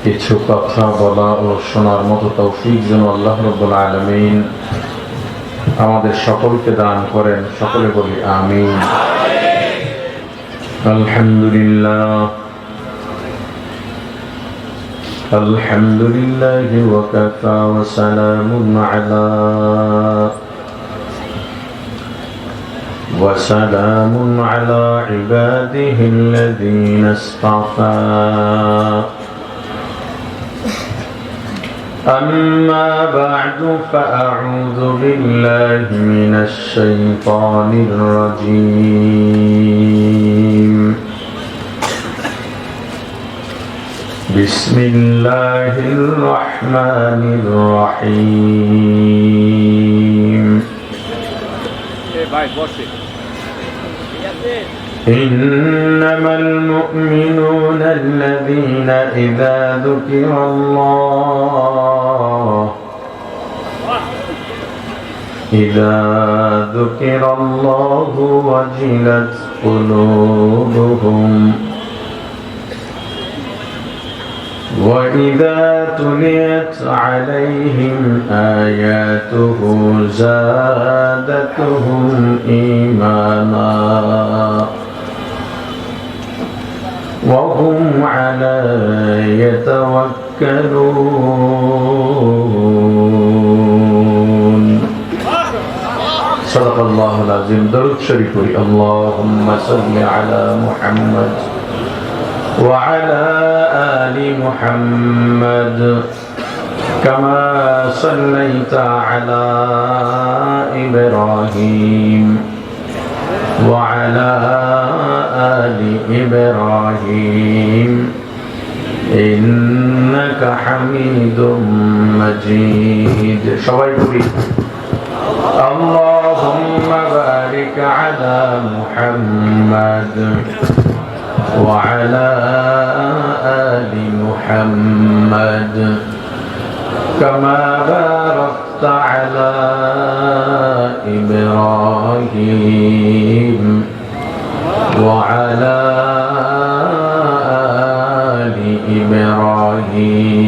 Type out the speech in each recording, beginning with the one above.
কিছু কথা বলা ও শোনার মতো তৌফিক যেন আল্লাহ রাব্বুল আলামিন আমাদের সকলকে দান করেন। সকলে বলি আমিন। আলহামদুলিল্লাহ আলহামদুলিল্লাহি ওয়া কাফা ওয়া সালামুন আলা وسلام على عباده الذين اصطفى أما بعد فأعوذ بالله من الشيطان الرجيم بسم الله الرحمن الرحيم إنما المؤمنون الذين إذا ذكر الله وجلت قلوبهم وإذا تليت عليهم آياته زادتهم إيمانا وهم يتوكلون صدق الله العظيم. درود شريف اللهم صل على محمد وعلى آل محمد كما صليت على إبراهيم وعلى آل إبراهيم إنك حميد مجيد. اللهم بارك على محمد وعلى آل محمد كما باركت على إبراهيم وعلى آل إبراهيم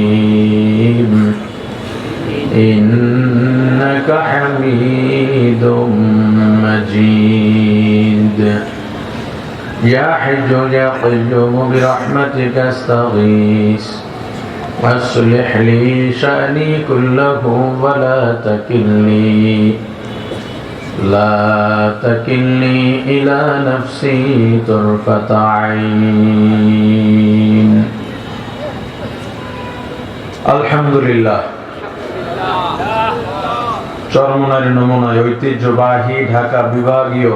إنك حميد مجيد. يا حي يا قيوم برحمتك استغيث واصلح لي شأني كله ولا تكلني إلى نفسي طرفة عين. الحمد لله. চরমনারী নমুনায় ঐতিহ্যবাহী ঢাকা বিভাগীয়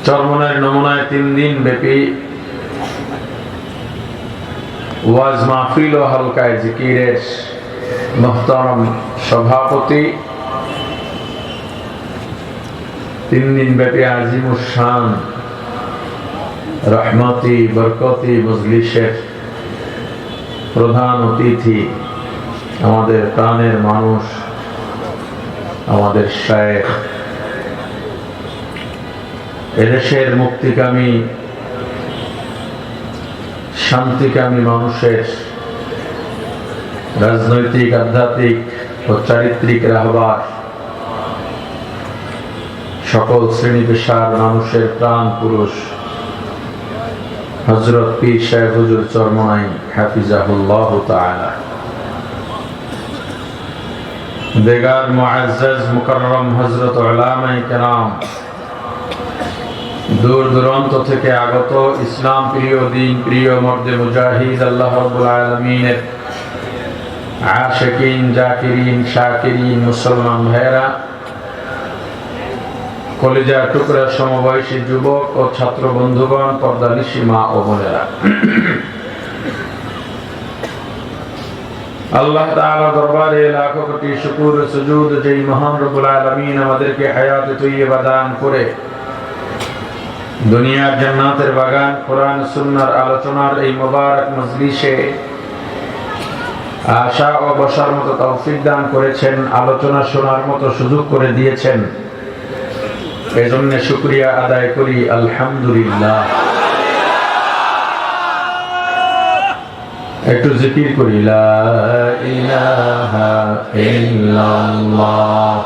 চরমনারী নমুনায় 3 দিন ব্যাপী ওয়াজ মাহফিল ও হালকায় জিকিরের মুহতারাম সভাপতি, 3 দিন ব্যাপী আজিমুস শান রহমতি বরকতি মজলিসের প্রধান অতিথি, আমাদের প্রাণের মানুষ, আমাদের শায়েখ, এদেশের মুক্তিকামী শান্তিকামী মানুষের রাজনৈতিক আধ্যাত্মিক ও চারিত্রিক রাহবার, সকল শ্রেণী পেশার মানুষের প্রাণ পুরুষ হযরত পীর সাহেব হুজুর চরমনাই হাফিজাহুল্লাহ তাআলা, বেগার মুআজ্জাজ মুকাররম হযরত উলামায়ে কেরাম, দূর দূরান্ত থেকে আগত ইসলাম প্রিয়, দিন প্রিয়, মর্দে মুজাহিদ, আল্লাহ রাব্বুল আলামিনের আশিকিন, জাকিরিন, শাকিরিন মুসলমান ভাইরা, কলিজার টুকরা সমবয়সী যুবক ও ছাত্র বন্ধুগণ, পর্দানিশী মা ও বোনেরা, আল্লাহ তাআলা দরবারে লাখো কোটি শুকর ও সুজুদ যেই মহান রব্বুল আলামিন আমাদেরকে হায়াতে তৈয়বা দান করে দুনিয়ার জান্নাতের বাগান কোরআন সুন্নাহর আলোচনার এই মোবারক মজলিসে আশা ও বসার মতো তৌফিক দান করেছেন, আলোচনা শোনার মতো সুযোগ করে দিয়েছেন, এজন্য শুকরিয়া আদায় করি আলহামদুলিল্লাহ। একটু জিকির করি, লা ইলাহা ইল্লাল্লাহ,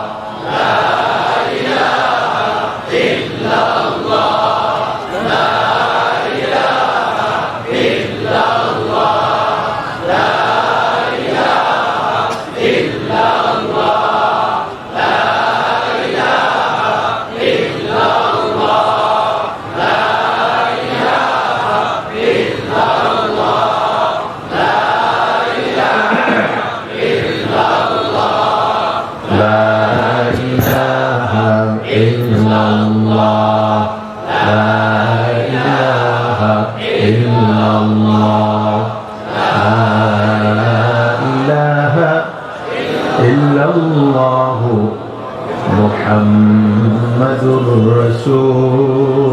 মুহাম্মাদুর রাসূলুল্লাহ।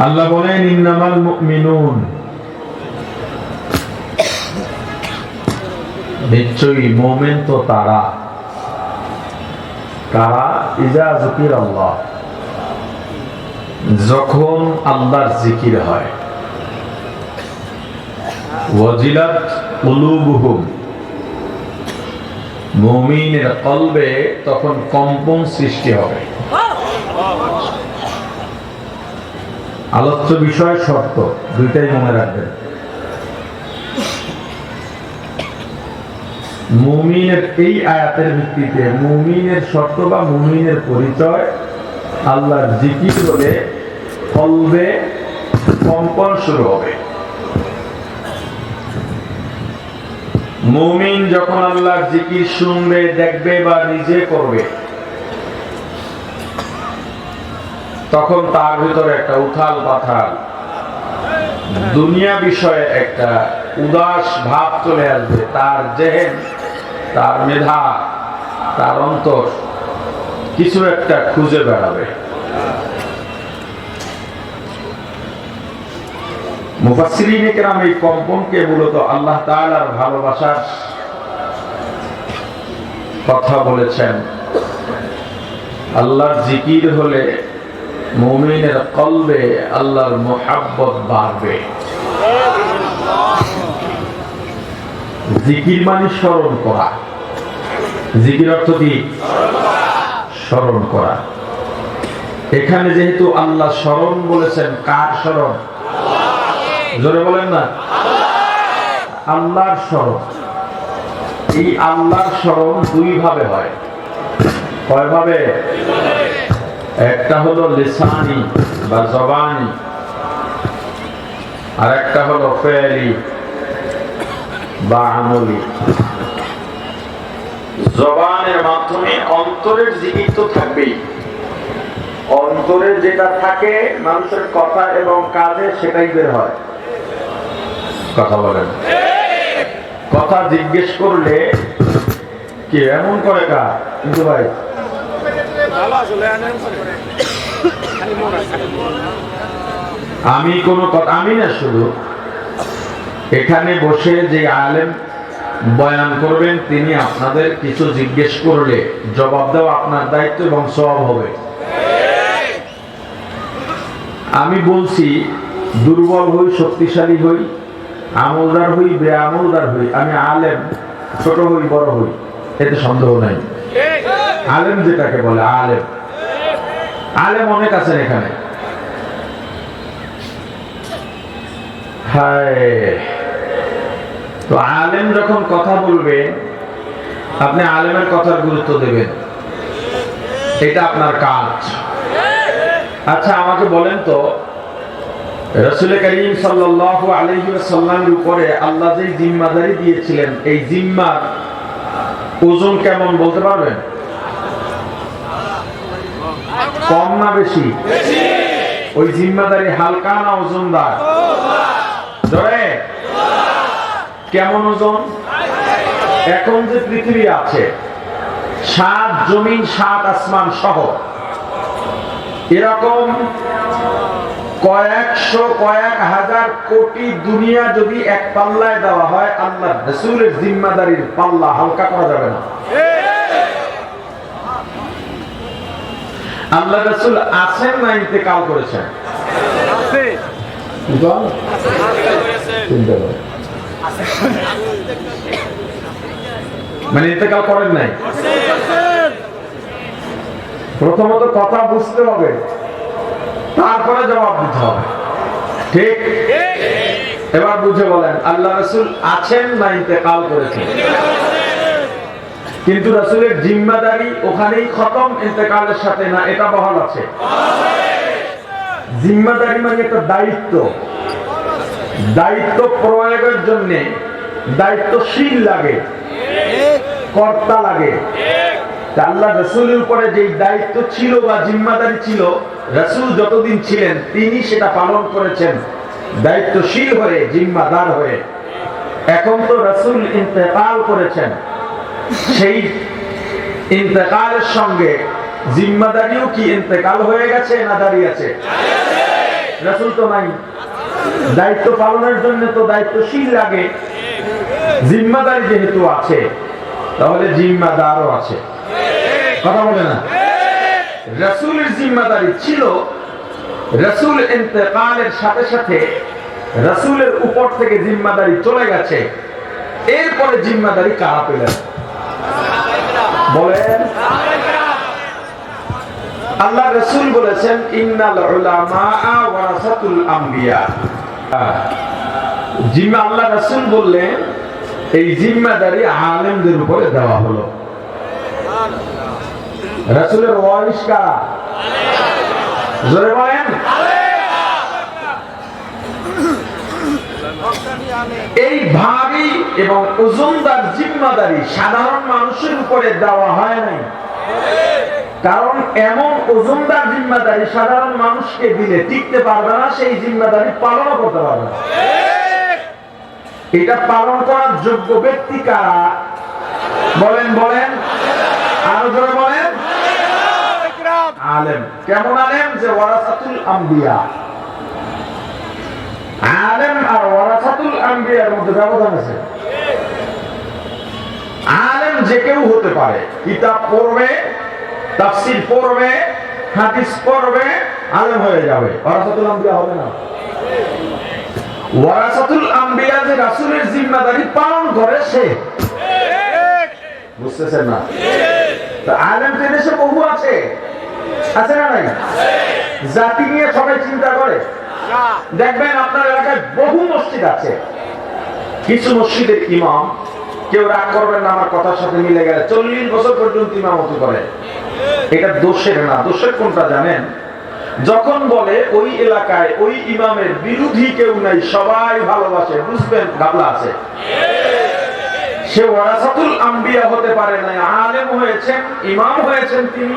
আল্লাহ বলেন, ইন্নামাল মুমিনুন, নিশ্চয়ই মুমিন তো তারা কারা, ইজা যিকির আল্লাহ, যখন আল্লাহর জিকির হয়, ওয়াজিলাত কুলুবুহুম, মুমিনের কলবে তখন কম্পন সৃষ্টি হবে। আলোচ্য বিষয় শর্ত দুইটাই মনে রাখবেন। মুমিনের এই আয়াতের ভিত্তিতে মুমিনের শর্ত বা মুমিনের পরিচয়, আল্লাহর জিকির হলে কলবে কম্পন শুরু হবে। মুমিন যখন আল্লাহর জিকির শুনবে, দেখবে বা নিজে করবে, তখন তার ভিতরে একটা উথাল পাথাল দুনিয়া বিষয়ে একটা উদাস ভাব চলে আসবে। তার জেহেন, তার মেধা, তার অন্তর কিছু একটা খুঁজে বেড়াবে। মুফাসসিরিনে কেরাম এই কম্পনকে মূলত আল্লাহ তাআলার ভালোবাসার কথা বলেছেন। আল্লাহর জিকির হলে মুমিনের কলবে আল্লাহর মুহাব্বত বাড়বে। জিকির মানে স্মরণ করা। জিকির অর্থ কি? স্মরণ করা। এখানে যেহেতু আল্লাহ স্মরণ বলেছেন, কার স্মরণ? জোরে বলেন না। আল্লাহর স্মরণ। এই আল্লাহর স্মরণ দুই ভাবে হয়। কয় ভাবে? একটা হলো লিসানি বা জবানি, আর একটা হলো ফেলি বা আমলি। জবানের মাধ্যমে অন্তরের জিকির তো থাকবেই। অন্তরে যেটা থাকে মানুষের কথা এবং কাজে সেটাই বের হয়। কথা বলেন। কথা জিজ্ঞেস করলে কি এমন করে কার? কিন্তু ভাই আমি কোন কথা, আমি না, শুধু এখানে বসে যে আলেম বয়ান করবেন তিনি আপনাদের কিছু জিজ্ঞেস করলে জবাব দেওয়া আপনার দায়িত্ব এবং সওয়াব হবে। আমি বলছি দুর্বল হই, শক্তিশালী হই, আমলদার হই, বেআমলদার হই, আমি আলেম, ছোট হই, বড় হই, এতে সন্দেহ নাই। আলেম যেটাকে বলে আলেম, আলেম অনেক আছেন এখানে। হায়, তো আলেম যখন কথা বলবে আপনি আলেমের কথার গুরুত্ব দেবেন, এটা আপনার কাজ। আচ্ছা আমাকে বলেন তো, রাসূল করিম সাল্লাল্লাহু আলাইহি ওয়াসাল্লামের উপরে আল্লাহ যে জিম্মাদারি দিয়েছিলেন, এই জিম্মার ওজন কেমন বলতে পারবেন? কম না বেশি? ওই জিম্মাদারি হালকা না ওজনদার? ধরে কেমন ওজন? এখন যে পৃথিবী আছে, 7 জমিন 7 আসমান সহ এরকম কয়েকশো কয়েক হাজার কোটি দুনিয়া যদি এক পাল্লায় দেওয়া হয়, আল্লাহ রাসূলের জিম্মাদারির পাল্লা হালকা করা যাবে না। আল্লাহ রাসূল আছেন না ইন্তেকাল করেছেন? মানে ইন্তেকাল করেন নাই? প্রথমত কথা বুঝতে হবে, তারপরে জবাব দিতে হবে। ঠিক? এবার বুঝে বলেন, আল্লাহ রাসূল আছেন না ইন্তেকাল করেছেন? কিন্তু রাসূলের জিম্মাদারি ওখানেই খতম, ইন্তেকালের সাথে না, এটা বহাল আছে। জিম্মাদারি মানে একটা দায়িত্ব, দায়িত্ব প্রয়োগের জন্য দায়িত্বশীল লাগে, কর্তা লাগে। আল্লাহ রাসূলের উপরে যে দায়িত্ব ছিল বা জিম্মাদারি ছিল, রাসূল যতদিন ছিলেন তিনি সেটা পালন করেছেন দায়িত্বশীল হয়ে, জিম্মাদার হয়ে। এখন তো রাসূল ইন্তেকাল করেছেন, সেই ইন্তেকালের সঙ্গে জিম্মাদারিও কি ইন্তেকাল হয়ে গেছে না দাঁড়িয়ে আছে? রাসূল তো নাই, দায়িত্ব পালনের জন্য তো দায়িত্বশীল লাগে। জিম্মাদারি যেহেতু আছে, তাহলে জিম্মাদারও আছে। কথা বলে না? রাসূলের জিম্মাদারি ছিল, রাসূল ইন্তেকালের সাথে সাথে রাসূলের উপর থেকে জিম্মাদারি চলে গেছে। এরপরে জিম্মাদারি কারা পেলেন? বলেন। আল্লাহ রাসূল বলেছেন, ইন্নাল উলামা ওয়ারাসাতুল আম্বিয়া। জিম্মা, আল্লাহ রাসূল বললেন এই জিম্মাদারি আলেমদের উপরে দেওয়া হলো। রাসূলের ওয়ারিস কারা? জোরে বলেন। এই ভারী এবং ওজনদার জিম্মাদারি সাধারণ মানুষের উপরে দেওয়া হয় নাই, কারণ এমন ওজনদার জিম্মাদারি সাধারণ মানুষকে দিলে টিকতে পারবে না, সেই জিম্মাদারি পালন করতে পারবে না। এটা পালন করার যোগ্য ব্যক্তি কারা? বলেন বলেন, আরো জোরে বলেন। আলেম। কেমন আলেম? যে ওয়ারাসাতুল আম্বিয়া। আলেম আর ওয়ারাসাতুল আম্বিয়ার মধ্যে ব্যবধান আছে। আলেম যে কেউ হতে পারে, কিতাব পড়বে, তাফসীর পড়বে, হাদিস পড়বে, আলেম হয়ে যাবে, ওয়ারাসাতুল আম্বিয়া হবে না। ওয়ারাসাতুল আম্বিয়া যে রাসূলের জিম্মাদারি পালন করে সে। বুঝতেছেন না? তো আলেম তো দেশে বহু আছে, আছে না নাই? জাতি নিয়ে সবাই চিন্তা করে। দেখবেন আপনার এলাকায় বহু মসজিদ আছে, কিছু মসজিদের ইমাম, কেউ রাগ করবেন না আমার কথার সাথে মিলে গেলে, 40 বছর পর্যন্ত ইমামতি করে। এটা দোষের না। দোষের কোনটা জানেন? যখন বলে ওই এলাকায় ওই ইমামের বিরোধী কেউ নাই, সবাই ভালোবাসে, বুঝবেন গাবলা আছে। সে ওয়ারাসাতুল আম্বিয়া হতে পারে না, আলেম হয়েছেন, ইমাম হয়েছেন তিনি।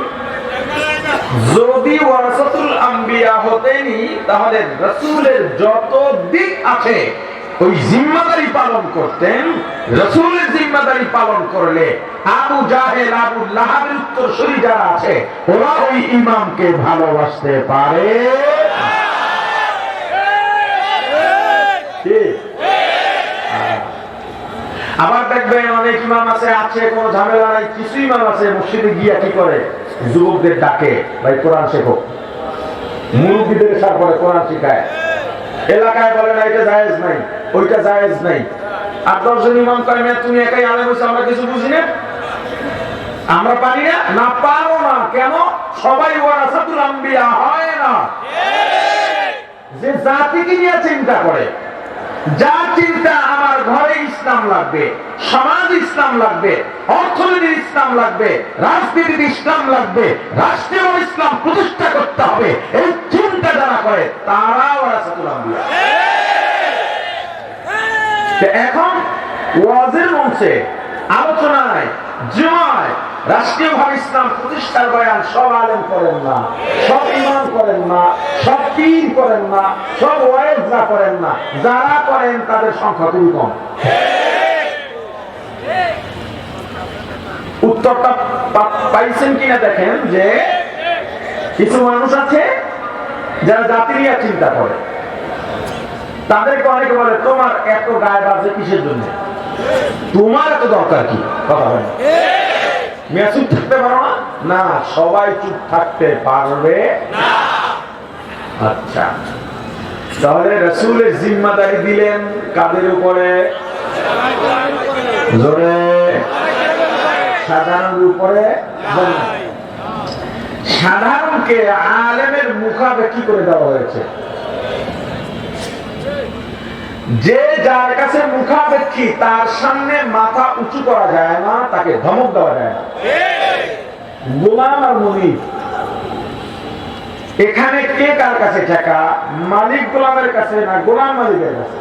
যদি ওয়ারাসাতুল আম্বিয়া হতেনি, তাহলে রাসূলের যত দিক আছে ওই জিম্মাদারি পালন করতেন। রাসূলের জিম্মাদারি পালন করলে আবু জাহেল, আবু লাহাবের উত্তরসূরি যারা আছে, ওরা ওই ইমামকে ভালোবাসতে পারে। আবার দেখবেন অনেক ইমাম আছে কোনো ঝামেলা নাই, কিছু ইমাম আছে মসজিদে গিয়া কি করে, যুবকদের ডাকে, ভাই কোরআন শেখো, মুরব্বীদের সাথে কোরআন শিখায়। এলাকায় বলে না এটা জায়েজ নাই, ওইটা জায়েজ নাই। আর 10 জন ইমাম কয়, তুমি একাই আলেম হইছো, আমরা কিছু বুঝি না, আমরা পারি না। না পারো না কেন? সবাই ওয়ারাসাতুল আম্বিয়া হয় না। যে জাতিকে নিয়ে চিন্তা করে, যার চিন্তা আমার ঘরে ইসলাম লাগবে, সমাজ ইসলাম লাগবে, অর্থনীতি ইসলাম লাগবে, রাজনীতিতে ইসলাম লাগবে, রাষ্ট্রীয় ইসলাম প্রতিষ্ঠা করতে হবে, এই চিন্তা যারা করে তারা ওয়ারাসাতুল আম্বিয়া। এখন ওয়াজের মঞ্চে, আলোচনায়, জুমায় রাষ্ট্রীয়ভাবে ইসলাম প্রতিষ্ঠার বয়ান সব আলেম করেন না, সব ইমাম করেন না, সব পীর করেন না, সব ওয়াইজরা করেন না। যারা করেন তাদের সংখ্যা খুবই কম। উত্তরটা পাইছেন কিনা দেখেন, যে কিছু মানুষ আছে যারা জাতি নিয়ে চিন্তা করে, তাদেরকে অনেকে বলে তোমার এত গায়ে বাজে কিসের জন্য, তোমার এত দরকার কি? কথা বলে চুপ থাকতে পারো না? না, সবাই চুপ থাকতে পারবে না। আচ্ছা, তাহলে রাসূলের জিম্মাদারি দিলেন কাদের উপরে? জোরে সাধারণের উপরে। সাধারণকে আলেমের মুখাপেক্ষী করে দেওয়া হয়েছে। যে যার কাছে মুখাপেক্ষী তার সামনে মাথা উঁচু করা যায় না, তাকে ধমক দেওয়া যায় না। গোলাম আর মুনিব, এখানে কে কার কাছে ঠেকা? মালিক গোলামের কাছে না গোলাম মালিকের কাছে?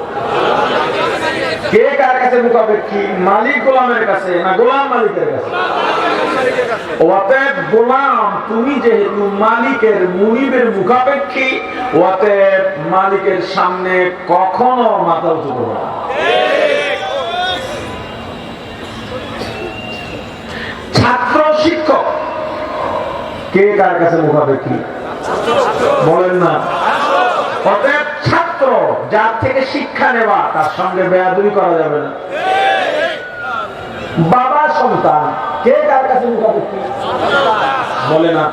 কে কার কাছে মুখাপেক্ষী? মালিক গোলামের কাছে না গোলাম মালিকের কাছে? অতএব গোলাম তুমি যেহেতু মালিকের মুনিবের মুখাপেক্ষী, অতএব মালিকের সামনে কখনো মাথা উঁচু করবে না। ছাত্র শিক্ষক কে কার কাছে মুখাপেক্ষী? বলেন না। অতএব ছাত্র যার থেকে শিক্ষা নেওয়া, তার সঙ্গে বেয়াদবি করা যাবে না। বাবা সন্তান কে কার কাছে মুখাপেক্ষী? বলে না।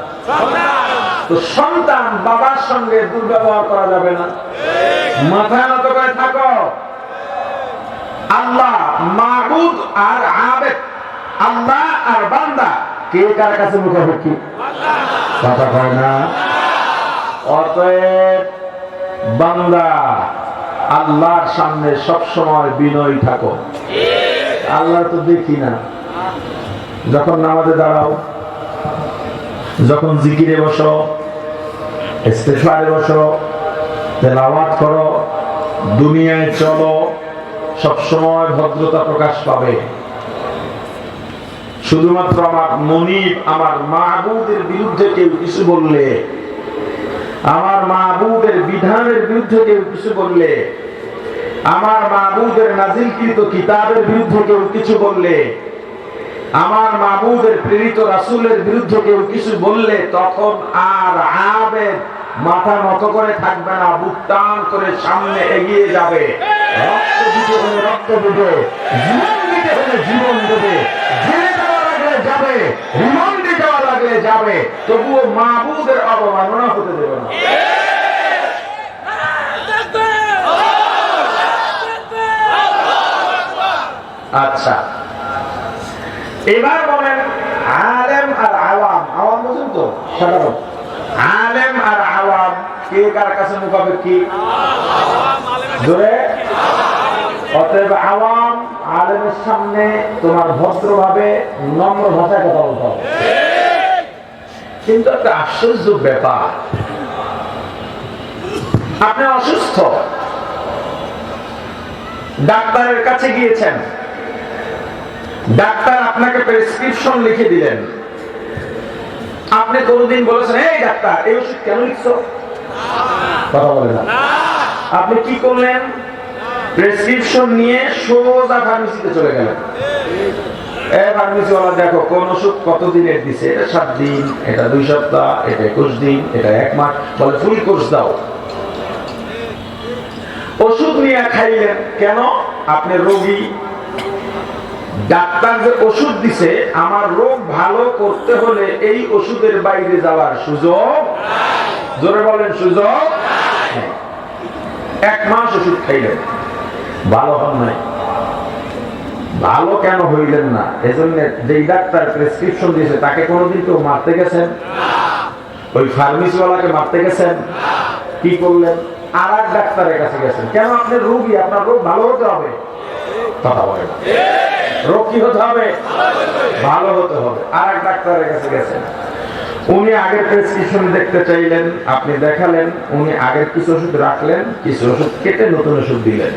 তো সন্তান বাবার সঙ্গে দুর্ব্যবহার করা যাবে না। মাথা নত করে থাকো। আল্লাহ মাবুদ আর আবেদ, আল্লাহ আর বান্দা কে কার কাছে মুখাপেক্ষী? কথা কয় না। অতএব বান্দা আল্লাহর সামনে সবসময় বিনয়ী থাকো। আল্লাহ তো দেখি না। যখন নামাজে দাঁড়াও, যখন জিকিরে বসো, ইস্তেগফারে বসো, তেলাওয়াত করো, দুনিয়ায় চলো, সবসময় ভদ্রতা প্রকাশ পাবে। শুধুমাত্র আমার মুনিব, আমার মাহবুবের বিরুদ্ধে কেউ কিছু বললে, আমার মাহবুবের বিধানের বিরুদ্ধে কেউ কিছু বললে, আমার মাহবুবের নাজিলকৃত কিতাবের বিরুদ্ধে কেউ কিছু বললে, আমার মাহবুবের প্রেরিত রাসূলের বিরুদ্ধে কেউ কিছু বললে, তখন আর আবেদ মাথা নত করে থাকবে না, বুক টান করে সামনে এগিয়ে যাবে। রক্ত দিতে হলে রক্ত দেবে, জীবন দিতে হলে জীবন দেবে, জেলে যাওয়া লাগলে যাবে, রিমান্ডে যাওয়া লাগলে যাবে, তবুও মাহবুবের অবমাননা হতে দেবে না। আচ্ছা, এবার বলেন আলেম আর আওয়াম। আওয়াম বুঝুন তো? সাধারণ। আলেম আর আওয়াম কে কার কাছে মুখাপেক্ষী? জোরে। অতএব আওয়াম আলেমের সামনে তোমার ভদ্রভাবে নম্র ভাষায় কথা বলতে হবে। কিন্তু একটা আশ্চর্য ব্যাপার, আপনি অসুস্থ, ডাক্তারের কাছে গিয়েছেন, ডাক্তার আপনাকে প্রেসক্রিপশন লিখে দিলেন, আপনি কোনদিন বলেছেন এই ডাক্তার এই ওষুধ কেন লিখছো? কথা বলে না। আপনি কি করলেন? প্রেসক্রিপশন নিয়ে সোজা ফার্মেসিতে চলে গেলেন। ফার্মেসিওয়ালা দেখো কোন ওষুধ কতদিনের দিছে, এটা 7 দিন, এটা 2 সপ্তাহ, এটা 21 দিন, এটা 1 মাস, বলে ফুল কোর্স দাও। ওষুধ নিয়ে খাইলেন কেন? আপনি রোগী। ডাক্তার যে ওষুধ দিছে, আমার রোগ ভালো করতে হলে এই ওষুধের বাইরে যাওয়ার সুযোগ, জোরে বলেন সুযোগ। 1 মাস ওষুধ খাইলেন, ভালো হন নাই। ভালো কেন হইলেন না? এজন্য যেই ডাক্তার প্রেসক্রিপশন দিয়েছে তাকে কোনোদিন কেউ মারতে গেছেন? ওই ফার্মেসিওয়ালাকে মারতে গেছেন? কি করলেন? আর এক ডাক্তারের কাছে গেছেন। কেন? আপনি রোগী, আপনার রোগ ভালো হতে হবে। কথা বলেন, রোগ কি হতে হবে? ভালো হতে হবে। আর এক ডাক্তারের কাছে গেছেন, উনি আগের প্রেসক্রিপশন দেখতে চাইলেন, আপনি দেখালেন, উনি আগের কিছু ওষুধ রাখলেন, কিছু ওষুধ কেটে নতুন ওষুধ দিলেন।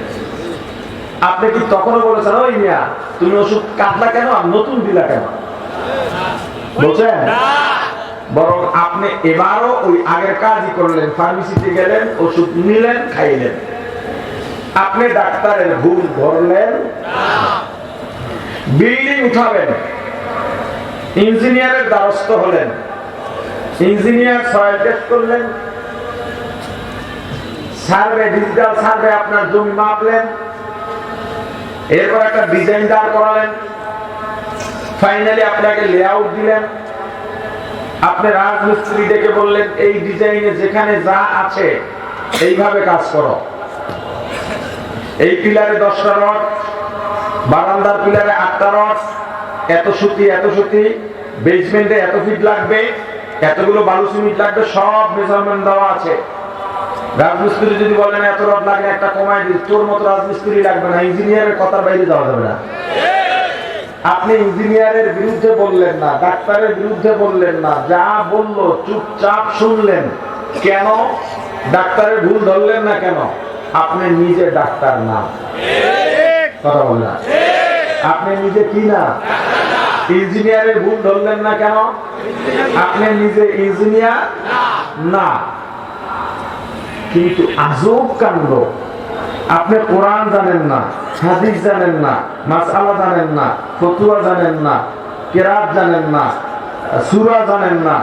আপনি কি তখনও বলেছেন ওই মিয়া তুমি ওষুধ কাটলা কেন আর নতুন দিলা কেন? বলছেন? বরং আপনি এবারও ওই আগের কাজই করলেন, ফার্মেসিতে গেলেন, ওষুধ নিলেন, খাইলেন। আপনি ডাক্তারের ভুল ধরলেন। বিল্ডিং উঠাবেন, ইঞ্জিনিয়ারের দ্বারস্থ হলেন, ইঞ্জিনিয়ার সয়েল টেস্ট করলেন, সার্ভে, ডিজিটাল সার্ভে আপনার জমি মাপলেন, এরপর একটা ডিজাইন দাঁড় করালেন, ফাইনালি আপনাকে লেআউট দিলেন। আপনি রাজমিস্ত্রি ডেকে বললেন এই ডিজাইনে যেখানে যা আছে এইভাবে কাজ করো। এই পিলারে 10টা রড, বারান্দার পিলারে 8টা রড, এত সুতি, বেসমেন্টে এত ফিট লাগবে, এতগুলো বালু সিমেন্ট লাগবে, সব মেজারমেন্ট দেওয়া আছে। রাজমিস্ত্রি যদি বলেন এত রড লাগে, একটা কমাই দিই, তোর মতো রাজমিস্ত্রি লাগবে না, ইঞ্জিনিয়ারের কথার বাইরে যাওয়া যাবে না। আপনি ইঞ্জিনিয়ারের বিরুদ্ধে বললেন না, ডাক্তারের বিরুদ্ধে বললেন না, যা বললো চুপচাপ শুনলেন। কেন? ডাক্তারের ভুল ধরলেন না কেন? আপনি নিজে ডাক্তার না। কথা বললেন, আপনি নিজে কি না? ইঞ্জিনিয়ারের ভুল ধরলেন না কেন? আপনি নিজে ইঞ্জিনিয়ার না। কিন্তু আজব কাণ্ড, আপনি কোরআন জানেন না, হাদিস জানেন না, মাসআলা জানেন না, ফতোয়া জানেন না, কেরাত জানেন না, সূরা জানেন না,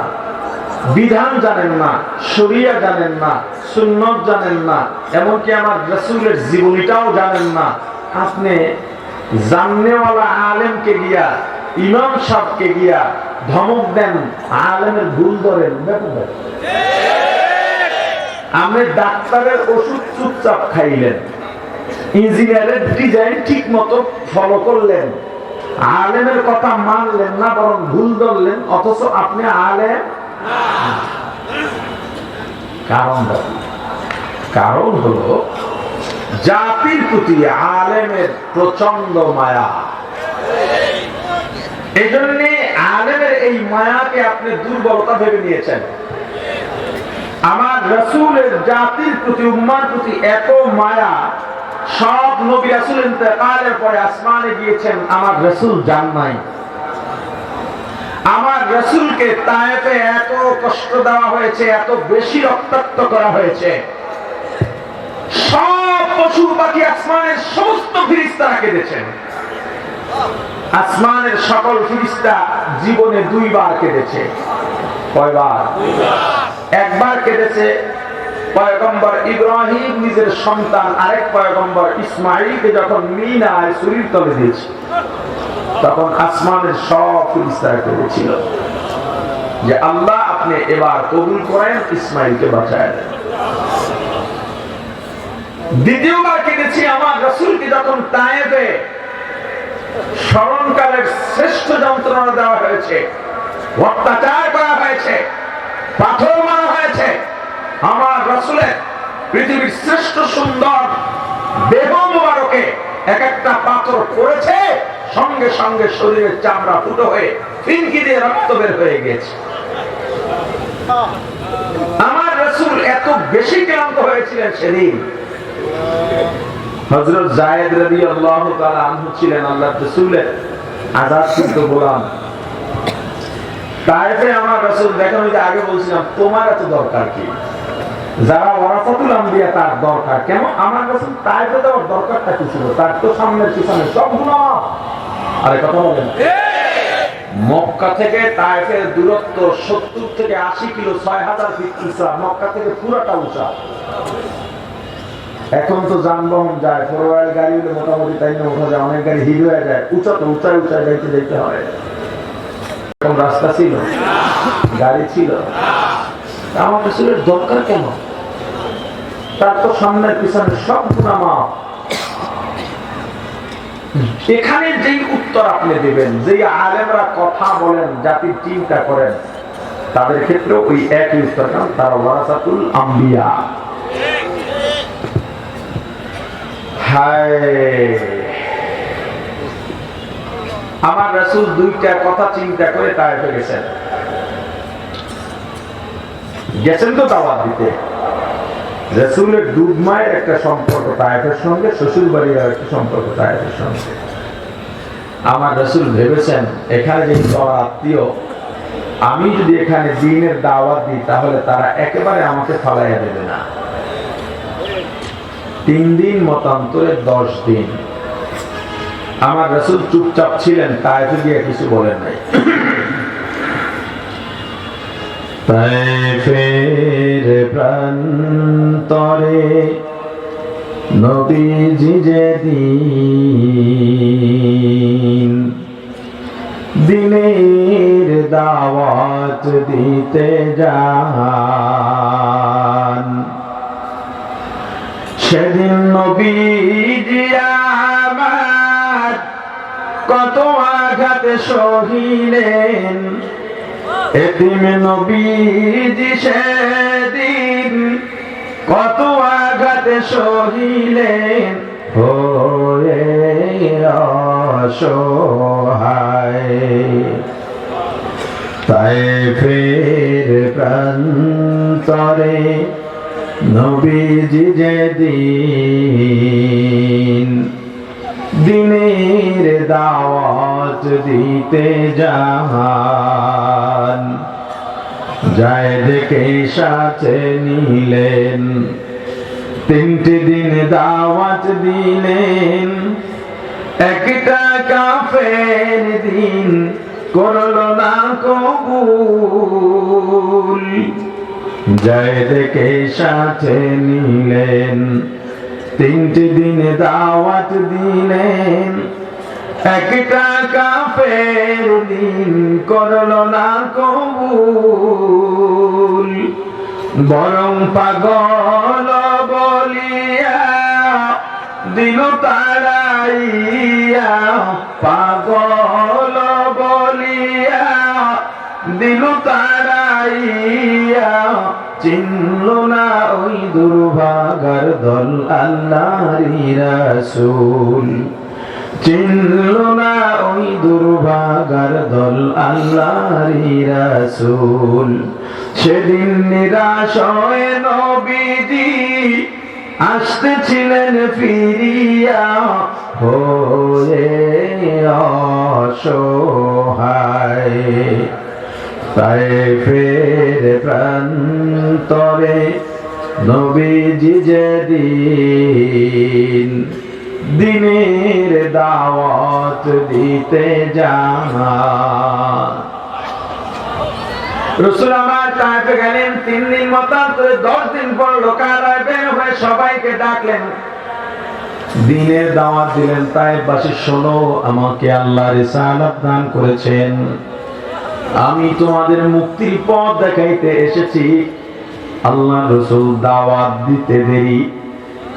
বিধান জানেন না, শরিয়া জানেন না, সুন্নাত জানেন না, এমনকি আমার রাসূলের জীবনীটাও জানেন না। আপনি জাননেওয়ালা আলেমকে গিয়া, ইমাম সাহেবকে গিয়া ধমক দেন, আলেমের ভুল ধরেন। আপনি ডাক্তারের ওষুধ চুপচাপ খাইলেন, ইঞ্জিনিয়ারের ডিজাইন ঠিক মতো ফলো করলেন, আলেমের কথা মানলেন না, বরং ভুল ধরলেন, অথচ আপনি আলেম। কারণ হলো জাতির প্রতি আলেমের প্রচন্ড মায়া। এই জন্য আলেমের এই মায়াকে আপনি দুর্বলতা ভেবে নিয়েছেন। আমার রাসূলের জাতির প্রতি, উম্মার প্রতি এত মায়া, সব নবী রাসূল ইন্তেকালের পরে আসমানে গিয়েছেন, আমার রাসূল যান নাই। আমার রাসূলকে তায়েফে এত কষ্ট দেওয়া হয়েছে, এত বেশি রক্তাক্ত করা হয়েছে, সব পশু পাখি, আসমানের সমস্ত ফেরেশতারা কেঁদেছেন। আসমানের সকল ফেরেশতা জীবনে 2 বার কেঁদেছে। কয়বার? 1 বার কেঁদেছে পয়গম্বর ইব্রাহিম নিজের সন্তান আরেক পয়গম্বর ইসমাঈলকে যখন মিনায় ছুরির তলে দিয়েছে, তখন আসমানের সব ফেরেশতারা কেঁদেছিল যে আল্লাহ আপনি এবার কবুল করেন, ইসমাঈলকে বাঁচায় দেন। দ্বিতীয়বার কেঁদেছি আমার রাসূলকে যখন তায়েফে স্মরণকালের শ্রেষ্ঠ যন্ত্রণা দেওয়া হয়েছে, অত্যাচার করা হয়েছে, পাথর মারা হয়েছে। আমার রাসূলের পৃথিবীর শ্রেষ্ঠ সুন্দর দেহ মোবারকে এক একটা পাথর পড়েছে, সঙ্গে সঙ্গে শরীরের চামড়া ফুটো হয়ে ফিনকি দিয়ে রক্ত বের হয়ে গেছে। আমার রাসূল এত বেশি ক্লান্ত হয়েছিলেন সেদিন। হযরত যায়েদ রাদিয়াল্লাহু তাআলা আনহু ছিলেন আল্লাহর রাসূলের আযাদকৃত গোলাম। তায়েফে আমার রাসূল দেখেন, ওই যে আগে বলছিলাম, তোমার এত দরকার কি? যারা ওয়ারাসাতুল আম্বিয়া তার দরকার কেন? আমার রাসূল তায়েফে যাওয়ার দরকারটা কি ছিল? তার তো সামনের পিছনে সব গুনাহ। আরে কথা বলেন, মক্কা থেকে তায়েফের দূরত্ব 70 থেকে 80 কিলো, 6000 ফিট উঁচা। মক্কা থেকে পুরাটা উঁচা। এখন তো যানবাহন যায়, 4 গাড়ি হলে মোটামুটি তাই না ওঠা যায়, অনেক গাড়ি হিল হয়ে যায়, উঁচা তো উঁচায় যাইতে হয়। এরকম রাস্তা ছিল, গাড়ি ছিল। আমার রাসূলের দরকার কেন? তার তো সামনের পিছনে সব গুনাহ মাফ। এখানে যেই উত্তর আপনি দিবেন, যেই আলেমরা কথা বলেন, জাতির চিন্তা করেন, তাদের ক্ষেত্রে ওই একই উত্তর, কারণ তারা ওয়ারাসাতুল আম্বিয়া। আমার রাসূল 2টা কথা চিন্তা করে তায়েফে গেছেন তো দাওয়াত দিতে। রাসূলের দুধ মায়ের একটা সম্পর্ক তায়েফের সঙ্গে, শ্বশুর বাড়ির একটা সম্পর্ক তায়েফের সঙ্গে। আমার রাসূল ভেবেছেন, এখানে যে আত্মীয়, আমি যদি এখানে দ্বীনের দাওয়াত দিই তাহলে তারা একেবারে আমাকে ফালাইয়া দেবে না। 3 দিন মতান্তরে 10 দিন আমার রাসূল চুপচাপ ছিলেন, তায়েফে গিয়ে কিছু বলেন নাই। তায়েফের প্রান্তরে নবীজি যেদিন দিনের দাওয়াত দিতে যান, সেদিন নবীজি আমার কত আঘাতে সহিলেন, এতিম নবীজি সেদিন কত আঘাতে সহিলেন, হয়ে অসহায়। তায়েফের প্রান্তরে নবীজি যেদিন দিনের দাওয়াত দিতে যান, যায়েদকে সাথে নিলেন, 3টি দিন দাওয়াত দিলেন, একটা কাফের দিন করল না কবুল। যায়েদকে সাথে নিলেন, 3টি দিন দাওয়াত দিলেন, একটা কাফের দিন করল না কবুল। বরং পাগল বলিয়া দিল তাড়াইয়া, পাগল বলিয়া দিল তাড়াইয়া, চিনল না ওই দুর্ভাগার দল আল্লাহরই রাসূল, চিনল না ওই দুর্ভাগার দল আল্লাহরই রাসূল। সেদিন নিরাশ হয়ে নবীজি আসতেছিলেন ফিরিয়া, হয়ে অসহায়। তায়েফের প্রান্তরে নবীজি যেদিন দিনের দাওয়াত দিতে যান, রাসূল আমার তায়েফে গেলেন। 3 দিন মতান্তরে 10 দিন পর লোকালয় বের হয়ে সবাইকে ডাকলেন, দিনের দাওয়াত দিলেন। তায়েফবাসী, শোনো, আমাকে আল্লাহ রিসালাত দান করেছেন, আমি তোমাদের মুক্তির পথ দেখাইতে এসেছি। আল্লাহ রাসূল দাওয়াত দিতে দেরি,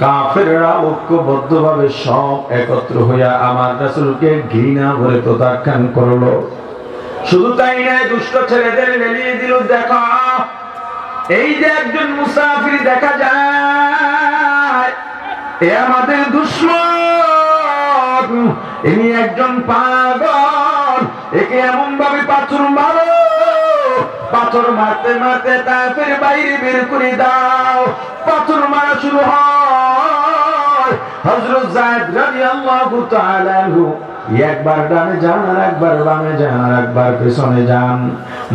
কাফেররা ঐক্যবদ্ধভাবে সব একত্র হইয়া আমার রাসূলকে ঘৃণা ভরে প্রত্যাখ্যান করলো। শুধু তাই নয়, দুষ্ট ছেলেদের লেলিয়ে দিল, দেখো এই যে একজন মুসাফির দেখা যায়, এ আমাদের দুশমন, ইনি একজন পাগল, একে এমন ভাবে পাথর মারো, পাথর মারতে মারতে তায়েফের বাইরে বের করে দাও। পাথর মারা শুরু হয়। হযরত যায়েদ রাদিয়াল্লাহু তাআলা আনহু একবার ডানে যান, আর একবার বামে যান, আর একবার পেছনে যান।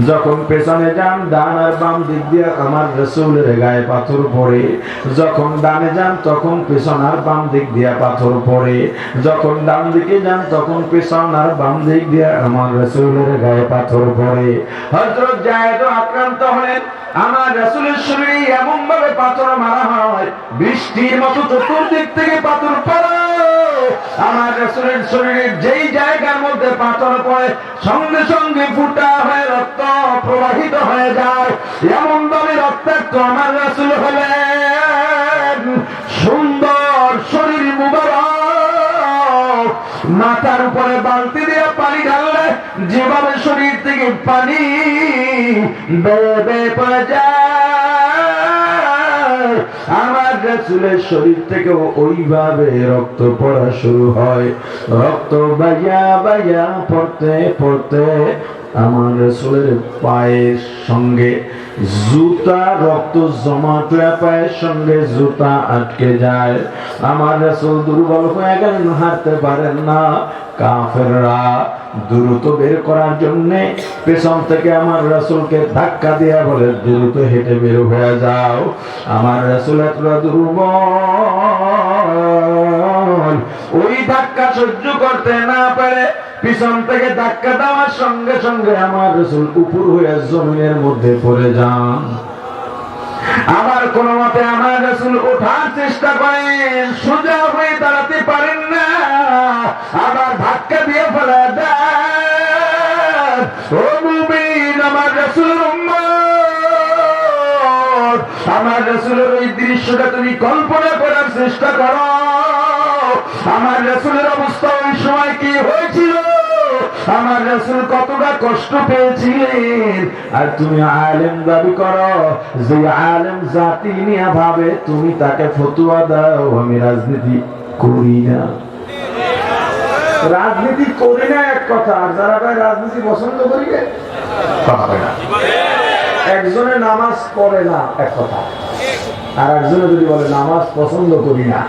যখন পেছনে যান, ডান আর বাম দিক দিয়ে আমার রাসূলের গায়ে পাথর পড়ে। যখন ডানে যান, তখন পেছন আর বাম দিক দিয়ে পাথর পড়ে। যখন ডান দিকে যান, তখন পেছন আর বাম দিক দিয়ে আমার রাসূলের গায়ে পাথর পড়ে। হযরত যায়েদ আক্রান্ত হলেন। আমার রাসূলের শরীরে এমন ভাবে পাথর মারা হয়, বৃষ্টির মতো চতুর্দিক থেকে পাথর পড়ে। আমার রাসূলের শরীরে যেই জায়গার মধ্যে পাথর পড়ে, সঙ্গে সঙ্গে ফুটা হয়ে রক্ত প্রবাহিত হয়ে যায়। এমন ভাবে রক্তাক্ত আমার রাসূল হলেন। সুন্দর শরীর মুবারক, মাথার উপরে বালতি দিয়ে পানি ঢাললে যেভাবে শরীর থেকে পানি বেয়ে বেয়ে পড়ে যায়, আমার রাসূলের শরীর থেকেও ওইভাবে রক্ত পড়া শুরু হয়। রক্ত বাইয়া বাইয়া পড়তে পড়তে আমার রাসূলের পায়ের সঙ্গে জুতা, রক্ত জমাট হয়ে পায়ের সঙ্গে জুতা আটকে যায়। আমার রাসূল দুর্বল হয়ে গেলেন, হাঁটতে পারেন না। কাফেররা দ্রুত বের করার জন্য পেছন থেকে আমার রাসূলকে ধাক্কা দিয়া বলে, দ্রুত হেঁটে বের হয়ে যাও। আমার রাসূল এতটা দুর্বল, ওই ধাক্কা সহ্য করতে না পারে পিছন থেকে ধাক্কা দেওয়ার সঙ্গে সঙ্গে আমার রাসূল উপর হয়ে জমিনের মধ্যে পড়ে যান। আবার কোন মতে আমার রাসূল ওঠার চেষ্টা করেন, সোজা হয়ে দাঁড়াতে পারেন না, আবার ধাক্কা দিয়ে ফেলে দেন। ও মুমিন, আমার রাসূলের উম্মত, আমার রাসূলের ওই দৃশ্যটা তুমি কল্পনা করার চেষ্টা করো। আমার রাসূলের অবস্থা ওই সময় কি হয়েছিল, আমার রাসূল কতটা কষ্ট পেয়েছিলেন। আর তুমি আলেম দাবি করো, যে আলেম জাতি নিয়ে ভাবে তুমি তাকে ফতোয়া দাও আমি রাজনীতি করি না। রাজনীতি করি না এক কথা, আর যারা ভাই রাজনীতি পছন্দ করি কথা না। একজনে নামাজ পড়ে না এক কথা, আর একজনে যদি বলে নামাজ পছন্দ করি না,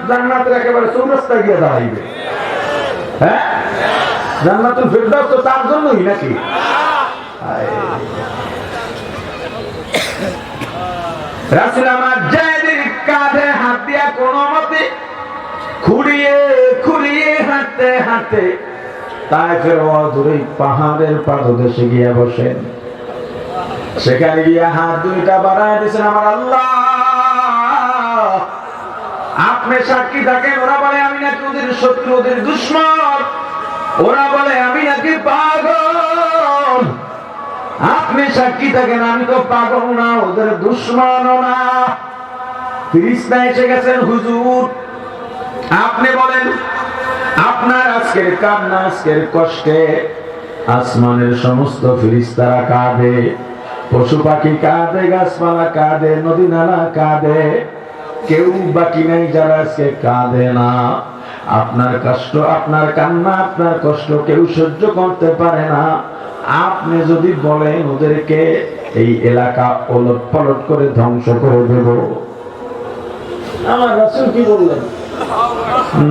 জান্নাতের একেবারে চৌরাস্তায় গিয়ে দাঁড়াইবে। হ্যাঁ, জান্নাতুল ফেরদাউস তো তার জন্যই নাকি? রাসূল আমার জায়েদের কাঁধে হাত দিয়া কোন মতে খুঁড়িয়ে খুঁড়িয়ে হাঁটতে হাঁটতে তায়েফের অদূরে পাহাড়ের পাদদেশে গিয়ে বসেন। সেখানে গিয়ে হাত দুইটা বাড়ায় দিয়েছেন, আমার আল্লাহ আপনি সাক্ষী থাকেন। ওরা বলে আমি নাকি ওদের শত্রু, ওদের দুশমন। ওরা বলে আমি নাকি পাগল। আপনি সাক্ষী থাকেন আমি তো পাগল না, ওদের দুশমনও না। ফেরেশতা এসে গেছেন, হুজুর আপনি বলেন আপনার আজকের কান্না, আজকের কষ্টে আসমানের সমস্ত ফেরেশতারা কাঁদে, পশু পাখি কাঁদে, গাছপালা কাঁদে, নদী নালা কাঁদে, কেউ বাকি নাই যারা আজকে কাঁদে না। আপনার কষ্ট, আপনার কান্না, আপনার কষ্ট কেউ সহ্য করতে পারে না। আপনি যদি বলেন ওদেরকে এই এলাকা ওলট পালট করে ধ্বংস করে দেব, আমার রাসূল কি বললেন?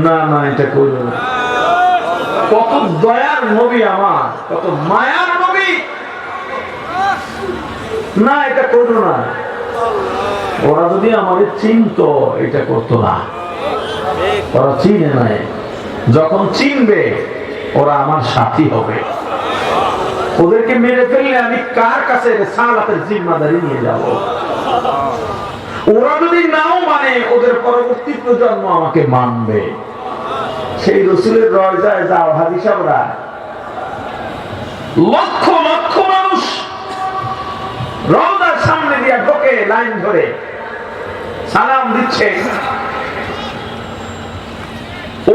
না না, এটা করব না। কত দয়ার নবী আমার, কত মায়ার নবী, না এটা করো না। ওরা যদি আমাদের চিনতো এটা করতো না। ওরা চিনে নাই, যখন চিনবে ওরা আমার সাথী হবে। ওদেরকে মেরে ফেললে আমি কার কাছে সালাতের জিম্মাদারি নিয়ে যাব? ওরা যদি নাও মানে ওদের পরবর্তী প্রজন্ম আমাকে মানবে। সেই রাসূলের রওজায় যাও হাজী সাহেবরা, লক্ষ লক্ষ মানুষ রওজার সামনে দিয়ে ঢোকে, লাইন ধরে সালাম দিচ্ছে।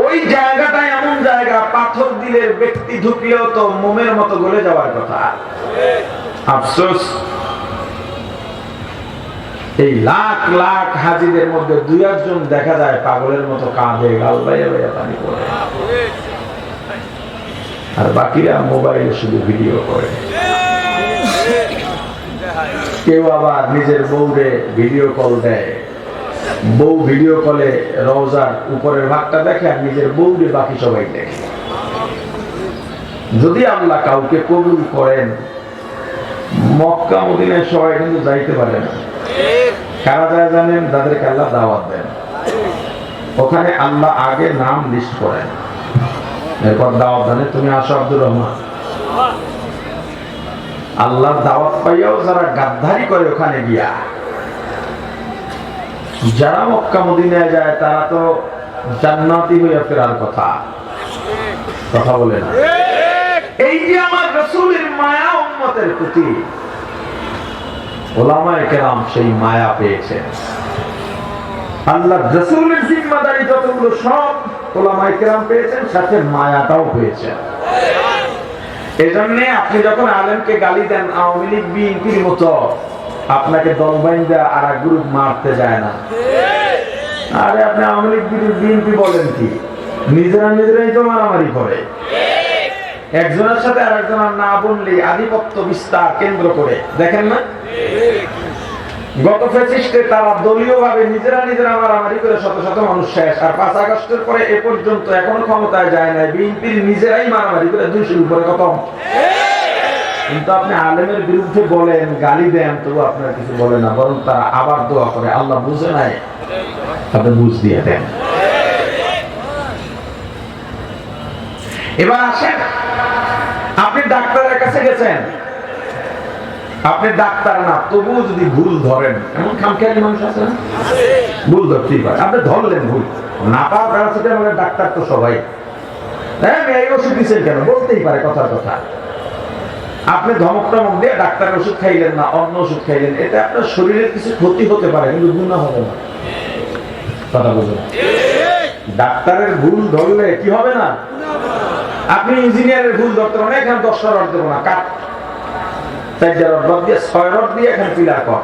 ওই জায়গাটা এমন জায়গা, পাথর দিলের ব্যক্তি ঢুকলেও তো মোমের মতো গলে যাওয়ার কথা। আফসোস এই লাখ লাখ হাজিদের মধ্যে দুই একজন দেখা যায় পাগলের মতো কাঁদে, গাল বাইয়া বাইয়া পানি পড়ে, আর বাকিরা মোবাইলে শুধু ভিডিও করে। কেউ আবার নিজের বউরে ভিডিও কল দেয়, বউ ভিডিও কলে রওজার উপরের ভাগটা দেখে আর নিজের বউরে বাকি সবাই দেখে। যদি আল্লাহ কাউকে কবুল করেন, মক্কা মদিনায় সবাই কিন্তু যাইতে পারে না। কারা যায় জানেন? তাদেরকে আল্লাহ দাওয়াত দেন। ওখানে আল্লাহ আগে নাম লিস্ট করেন, এরপর দাওয়াত দেন, তুমি আসো আব্দুর রহমান। আল্লাহর দাওয়াত পাইয়াও যারা গাদ্দারি করে ওখানে গিয়া, যারা মক্কা মদিনায় যায় তারা তো জান্নাতি হইয়া ফেরার কথা বলে না। এই যে আমার রাসূলের মায়া উম্মতের প্রতি, ওলামায়ে কেরাম সেই মায়া পেয়েছেন। আল্লাহর রাসূলের জিম্মাদারি যতগুলো সব ওলামায়ে কেরাম পেয়েছেন, সাথে মায়াটাও পেয়েছেন। এজন্য আপনি যখন আলেমকে গালি দেন, আওয়ামী লীগ বিএনপির মতো আপনাকে দল বাইন্দা আর এক গ্রুপ মারতে যায় না। আরে আপনি আওয়ামী লীগ বিএনপি বলেন কি, নিজেরাই তো মারামারি করে। একজনের সাথে আর একজনের না বললে আধিপত্য বিস্তার কেন্দ্র করে, দেখেন না? গত ফ্যাসিস্টে তারা দলীয় ভাবে নিজেরা মারামারি করে শত শত মানুষ শেষ। আর 5 আগস্টের পরে এ পর্যন্ত এখনো ক্ষমতায় যায় নাই, বিএনপির নিজেরাই মারামারি করে 200 উপরে খতম। কিন্তু আপনি আলেমের বিরুদ্ধে বলেন, গালি দেন, তবু আপনার কিছু বলে না, বরং তারা আবার দোয়া করে, আল্লাহ বুঝে নাই, আপনি বুঝ দিয়ে দেন। এবার আসেন, আপনি ডাক্তারের কাছে গেছেন, আপনি ডাক্তার না, তবুও যদি ভুল ধরেন, এমন খামখেয়ালি মানুষ আছে না? ভুল ধরতেই পারে, আপনি ধরলেন ভুল, না পাওয়ার প্যারাসিটামলের ডাক্তার তো সবাই, হ্যাঁ এই ওষুধ দিচ্ছেন কেন, বলতেই পারে কথার কথা। আপনি ধমক টমক দিয়ে ডাক্তারের ওষুধ খাইলেন না, অন্য ওষুধ খাইলেন, এটা আপনার শরীরের কিছু ক্ষতি হতে পারে, কিন্তু গুনাহ হবে না। কথা বুঝুন, ডাক্তারের ভুল ধরলে কি হবে না? আপনি ইঞ্জিনিয়ারের ভুল ধরতে পারেন, এখানে 10টা রড দেবো না, কাট 4 রড দিয়ে 6 রড দিয়ে এখানে পিলার কর।